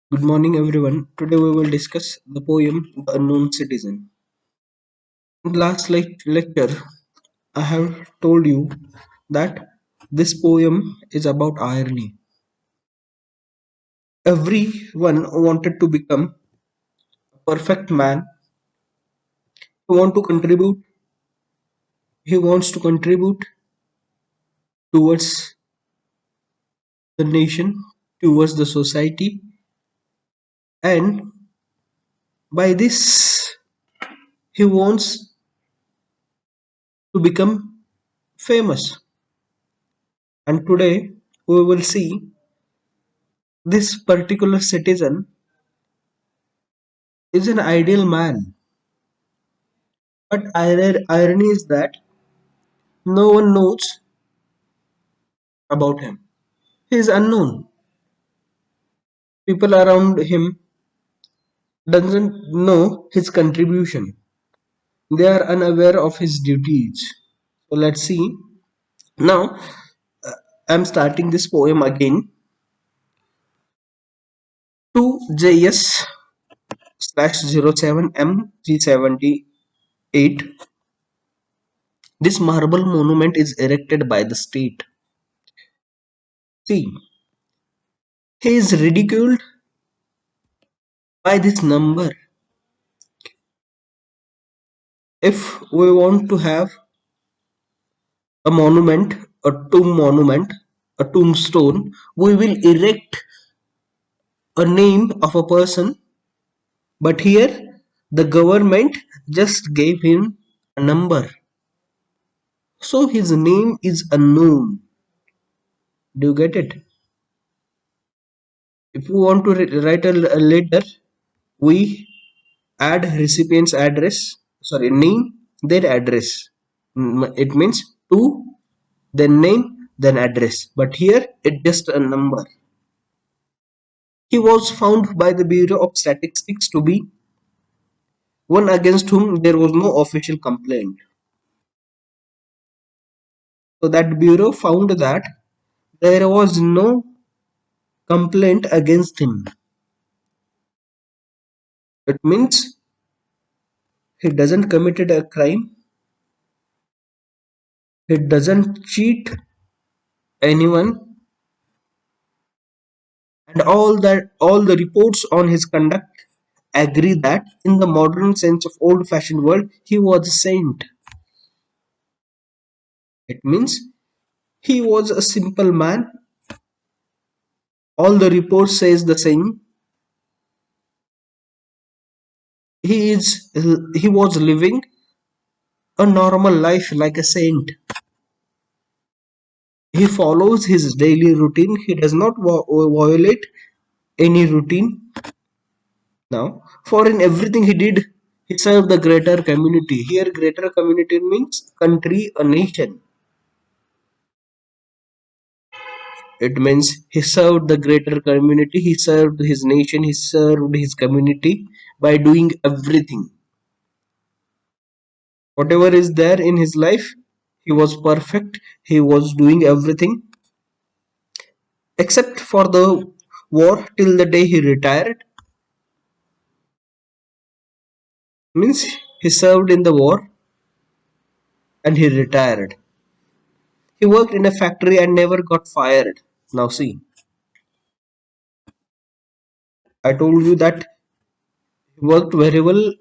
Good morning, everyone. Today we will discuss the poem The Unknown Citizen. In the last lecture, I have told you that this poem is about irony. Everyone wanted to become a perfect man. He want to contribute. He wants to contribute towards the nation, towards the society, and by this he wants to become famous. And today we will see this particular citizen is an ideal man. But irony is that no one knows about him. He is unknown. People around him doesn't know his contribution. They are unaware of his duties. So let's see. Now I'm starting this poem again. 2JS/07MG78. This marble monument is erected by the state. See, he is ridiculed by this number. If we want to have a monument, a tombstone, we will erect a name of a person, but here the government just gave him a number. So his name is unknown. Do you get it? If we want to write a letter, we add recipient's address, sorry, name, then address. It means to, then name, then address. But here it's just a number. He was found by the Bureau of Statistics to be one against whom there was no official complaint. So that bureau found that there was no complaint against him. It means he doesn't committed a crime, he doesn't cheat anyone, and all the reports on his conduct agree that in the modern sense of old fashioned world he was a saint. It means he was a simple man. All the reports says the same. He was living a normal life like a saint. He follows his daily routine. He does not violate any routine. Now, for in everything he did, he served the greater community. Here, greater community means country, a nation. It means he served the greater community, he served his nation, he served his community by doing everything. Whatever is there in his life, he was perfect, he was doing everything except for the war till the day he retired. Means he served in the war and he retired. He worked in a factory and never got fired. Now see, I told you that he worked very well,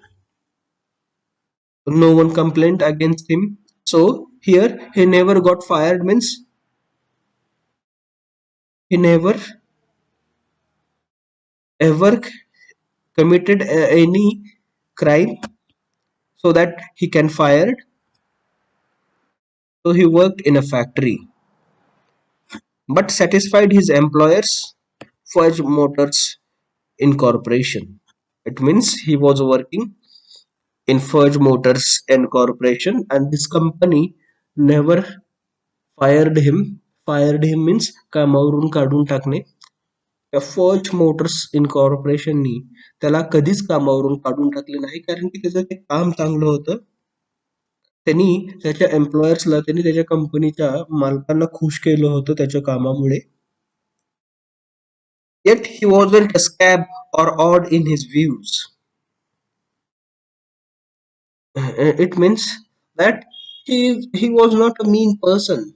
no one complained against him. So here he never got fired means he never ever committed any crime so that he can fired. So he worked in a factory but satisfied his employers, Fudge Motors Incorporation. It means he was working in Fudge Motors Incorporation and this company never fired him. Fired him means कामावरून काढून टाकणे. त्या फर्ज Motors इनकॉर्पोरेशननी त्याला कधीच कामावरून काढून टाकले नाही कारण की त्याचं ते काम चांगलं होतं. त्यांनी त्याच्या एम्प्लॉयर्सला त्यांनी त्याच्या कंपनीच्या मालकांना खुश केलं होतं त्याच्या कामामुळे. Yet he wasn't a scab or odd in his views. It means that he was not a mean person.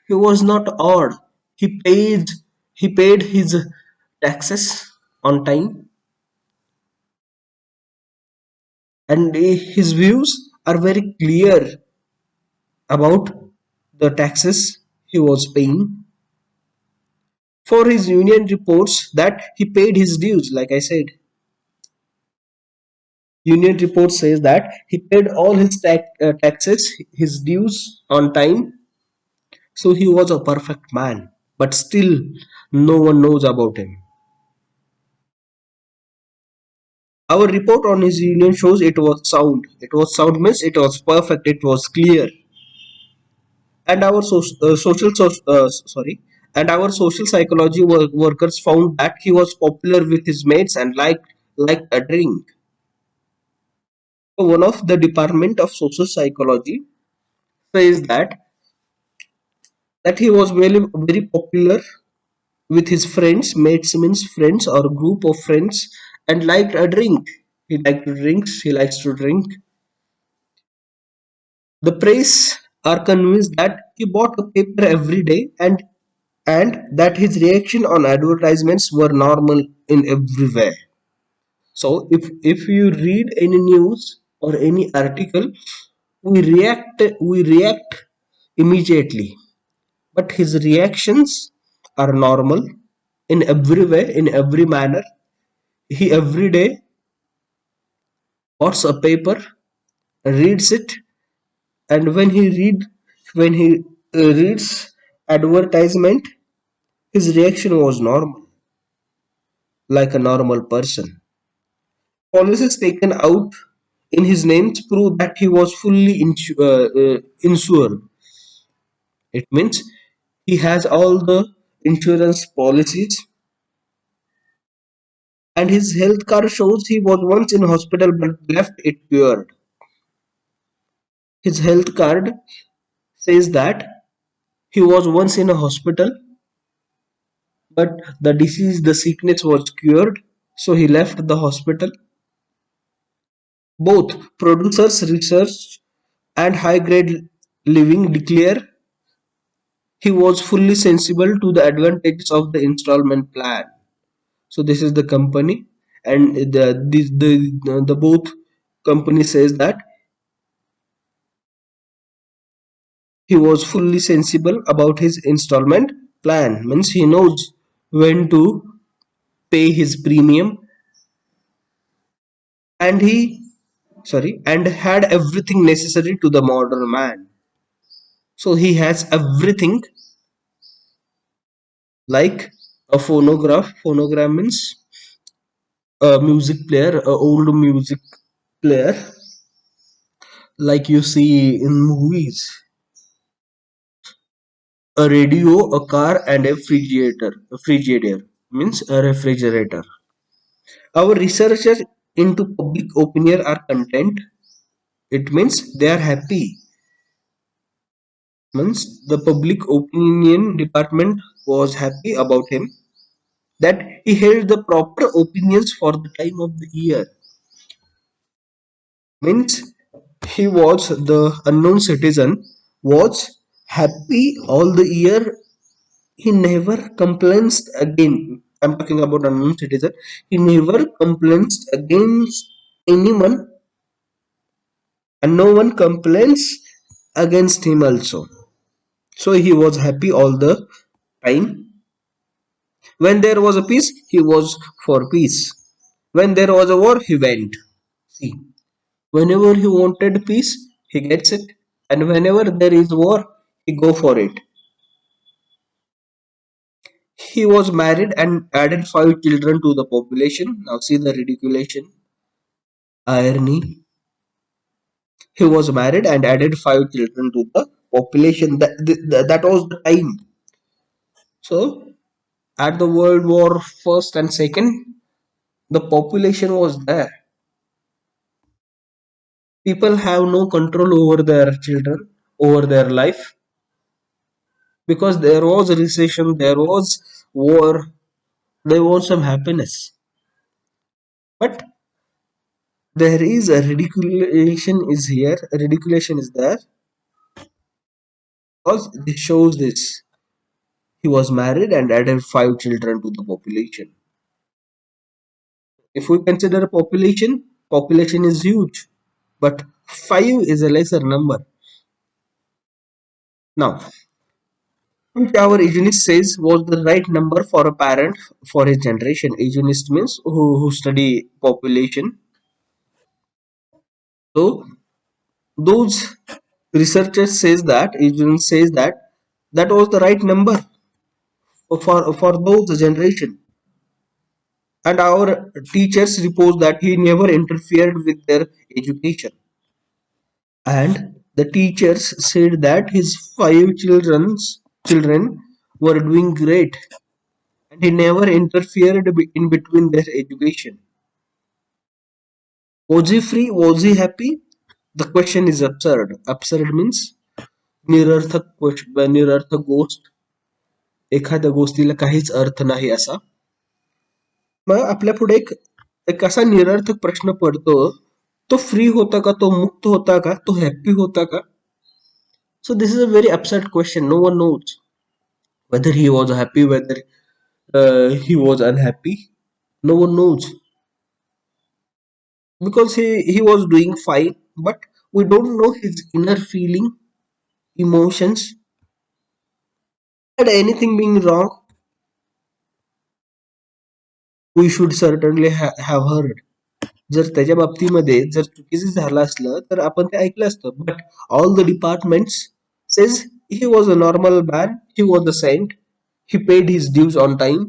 He was not odd. He paid he paid his taxes on time, and his views are very clear about the taxes he was paying. For his union reports that he paid his dues, like I said. Union report says that he paid all his taxes, his dues on time, so he was a perfect man. But still, no one knows about him. Our report on his union shows it was sound. It was sound means it was perfect. It was clear, and our social psychology workers found that he was popular with his mates and liked a drink. So one of the department of social psychology says that he was very popular with his friends. Mates means friends or group of friends, and liked a drink. He liked to drink. He likes to drink. The press are convinced that he bought a paper every day, and that his reaction on advertisements were normal in everywhere. So if you read any news or any article, we react immediately. But his reactions are normal in every way, in every manner. He every day bought a paper, reads it, and when he reads advertisement, his reaction was normal, like a normal person. Policies taken out in his names prove that he was fully insured. It means he has all the insurance policies, and his health card shows he was once in hospital but left it cured. His health card says that he was once in a hospital, but the sickness was cured, so he left the hospital. Both producers, research, and high grade living declare he was fully sensible to the advantages of the installment plan. So this is the company, and the both company says that he was fully sensible about his installment plan. Means he knows when to pay his premium, and and had everything necessary to the modern man. So he has everything, like a phonograph. Phonograph means a music player, a old music player, like you see in movies. A radio, a car, and a refrigerator. A frigidaire means a refrigerator. Our researchers into public opinion are content. It means they are happy. Means the public opinion department was happy about him, that he held the proper opinions for the time of the year. Means he was the unknown citizen was happy all the year. He never complains again. I'm talking about unknown citizen. He never complains against anyone, and no one complains against him also. So he was happy all the time. When there was a peace, he was for peace. When there was a war, he went. See, whenever he wanted peace, he gets it, and whenever there is war, he go for it. He was married and added 5 children to the population. Now see the ridiculation, irony. He was married and added 5 children to the population. That was the time. So at the World War First and Second, the population was there. People have no control over their children, over their life, because there was a recession, there was war, They want some happiness. But there is a ridiculation is here. Ridiculation is there because this shows this. He was married and added 5 children to the population. If we consider a population, population is huge, but 5 is a lesser number. Now, which our eugenist says was the right number for a parent for his generation. Eugenist means who study population. So those researchers says that eugenist says that that was the right number for those generation. And our teachers report that he never interfered with their education. And the teachers said that his 5 children were doing great and he never interfered in between their education. Was he free? Was he happy? The question is absurd. Absurd means निरर्थक question, निरर्थक गोष्ट, एखाद्या गोष्टीला काहीच अर्थ नाही असा. मग आपल्या पुढे एक एक असा निरर्थक प्रश्न पडतो, तो फ्री होता का, तो मुक्त होता का, तो हॅप्पी होता का? So this is a very absurd question. No one knows whether he was happy, whether he was unhappy. No one knows because he was doing fine, but we don't know his inner feeling, emotions, and anything being wrong. We should certainly have heard. जर त्याच्या बाबतीमध्ये जर चुकीचं झालं असलं तर आपण ते ऐकलं असतं. But all the departments says he was a normal man, he was a saint, he paid his dues on time.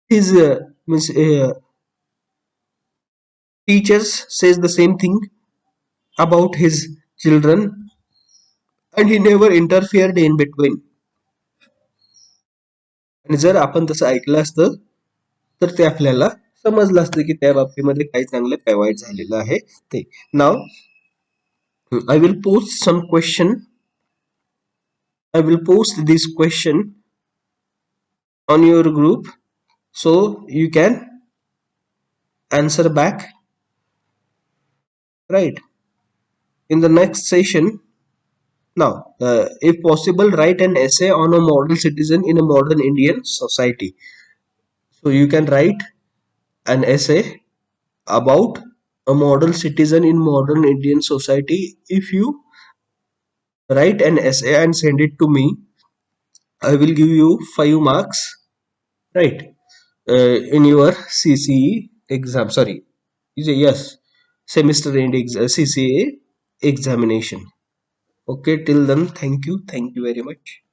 His means teachers says the same thing about his children, and he never interfered in between. आणि जर आपण तसं ऐकलं असतं तर ते आपल्याला समजलं असतं की त्या बाबतीमध्ये काय चांगलं काय वाईट झालेलं आहे ते. नाव I will post some question. I will post this question on your group so you can answer back, right, in the next session. Now, if possible, write an essay on a model citizen in a modern Indian society. So you can write an essay about a model citizen in modern Indian society. If you write an essay and send it to me, I will give you 5 marks, right, in your CCE exam. Sorry, yes, semester end CCA examination. Okay, till then, thank you very much.